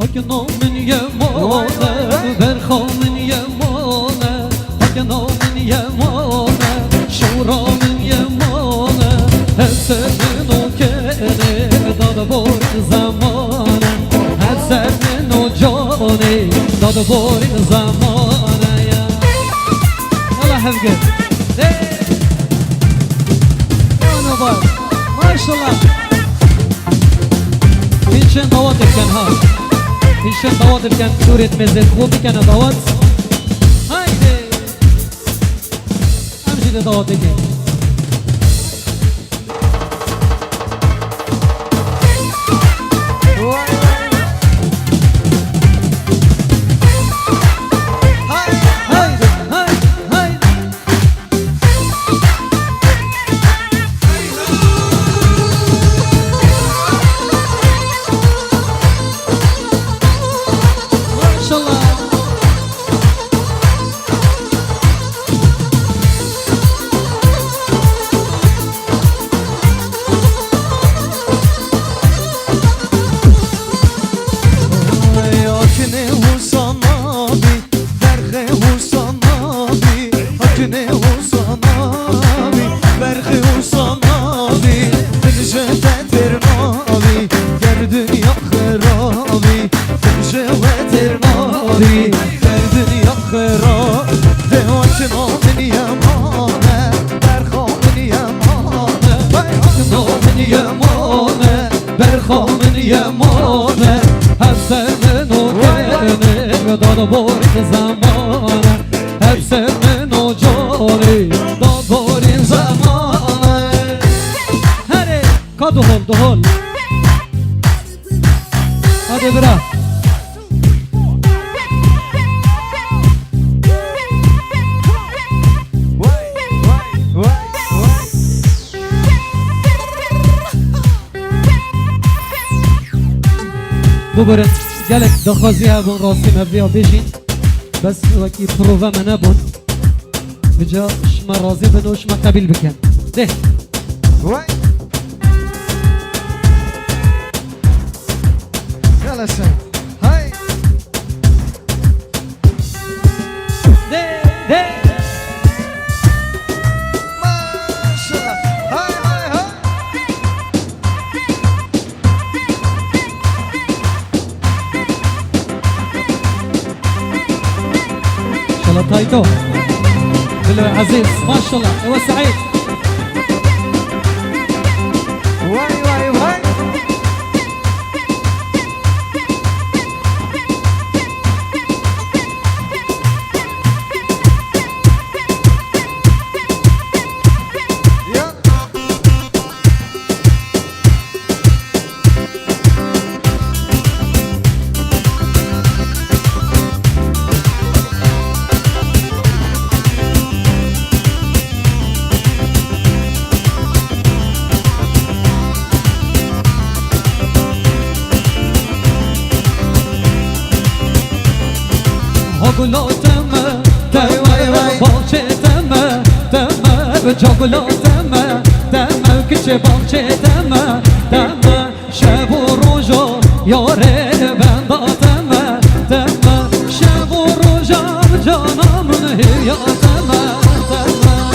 اکنام من یمانه برخام من یمانه اکنام من یمانه شورا من یمانه هسر منو کنه داد بار زمانه هسر منو جانه داد بار زمانه يلا حبيبي انا بار ما شاء الله هیچن دوات کن ها هیچن دوات کن صورت مزد خوبی کن دوات هایده همجید دوات کن یمانه هسر منو کنه داد بار زمانه هسر منو جانه داد بار زمانه هره که دهل هده برا بگرد گلک دخوازی هبون راستی مبیا بشین بس وکی پروفه منه بون بجا شما راضی بنو شما قبیل بکن ده یلا سن های ده ده ماشالله های های های شاء تايتو بلو عزيز ما شاء الله هو سعيد واي واي واي گلاتمه تمه باچه تمه تمه به جا گلاتمه تمه کچه باچه تمه تمه شب و روژا یاره بنداتمه تمه شب و روژا جانمون هیاتمه تمه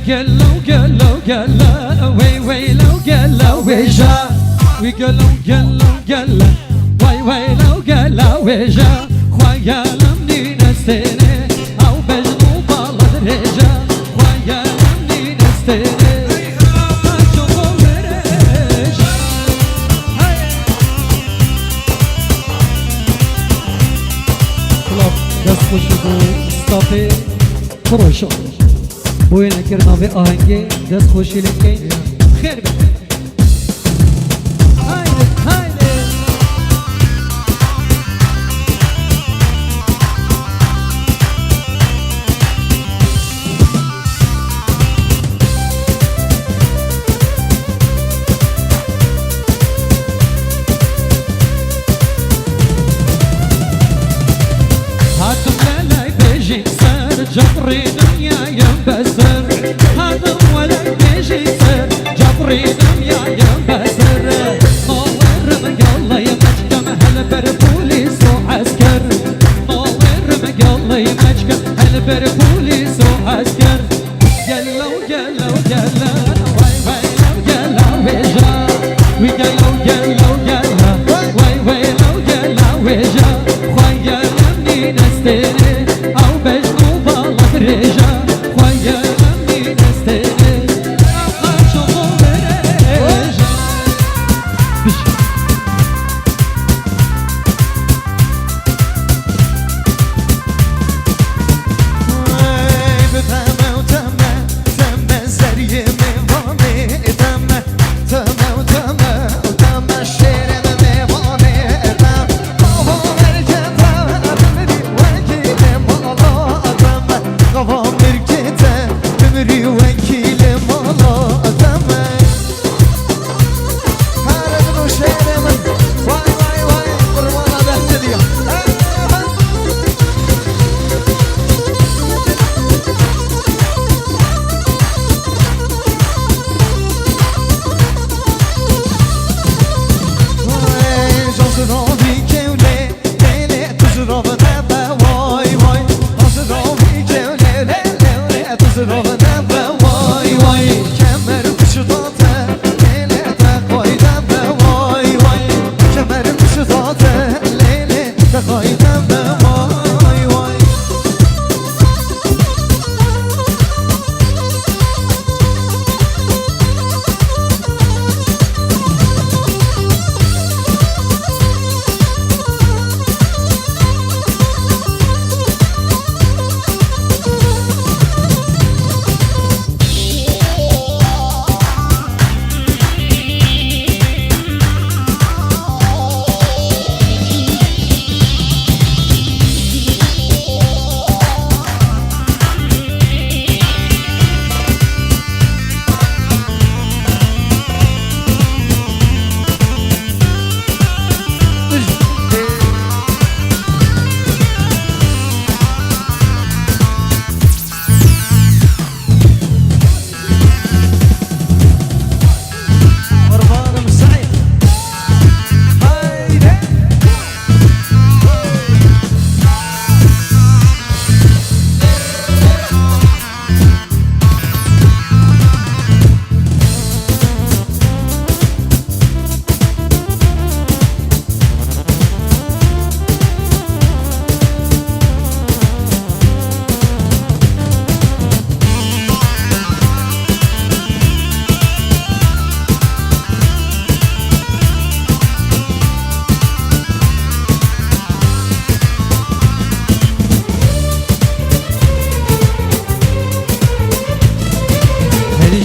قلا وي وي لو قلا وجا قلا وي لو قلا وجا خويا لمني نستني او بجنو بالله درجا خويا لمني نستني دست خوشی بو استافی پروشو بوی نکرنا به آهنگی دست خوشی لکی خیر بید هایده هایده جبري دنيا ينبسر هذا ولا يجي سر جبري دنيا ينبسر نور مقالة يمجكم هل بوليس وعسكر نور مقالة يمجكم هل بوليس وعسكر قلوا واي واي لو قلا وجا وقلوا واي واي لو قلا وجا خويا لمني نستني او بجنو رجا خويا لمني نستني أخاف رجا بفهمه وتمه الزرية ميفاني تمه وتمه الشير ميفاني بابا مركته بمري وكيل مالا بابا مركته بمري وكيل مالا تمه هارد وشير من واي قربانا بهتدية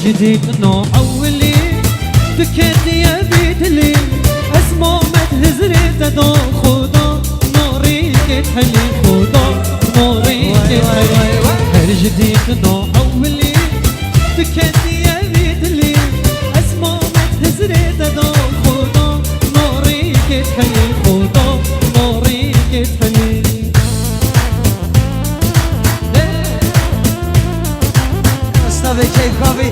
جديد نوع أولي فكرت يا بيتلي اسمه متهزري تدو خدا نوري كتحلي خدا نوري كتحلي هر جديد نوع أولي فكرت يا بيتلي اسمه متهزري تدو خدا نوري كتحلي خدا نوري كتحلي استاذ كيف خافي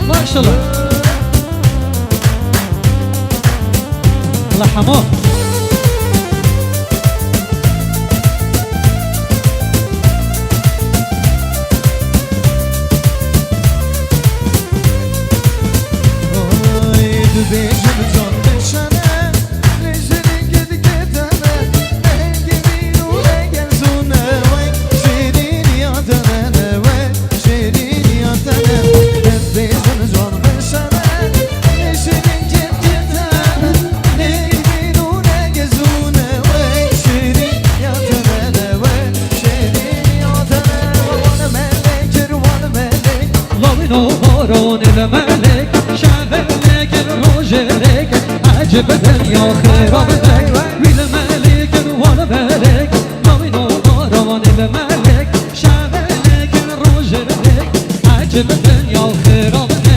ما شاء الله الله حماه مامینو باران الملک شب لک روژ لک عجب دنیا خیرا بدک ویل ملک وال ملک مامینو باران الملک شب لک روژ لک عجب دنیا خیرا بدک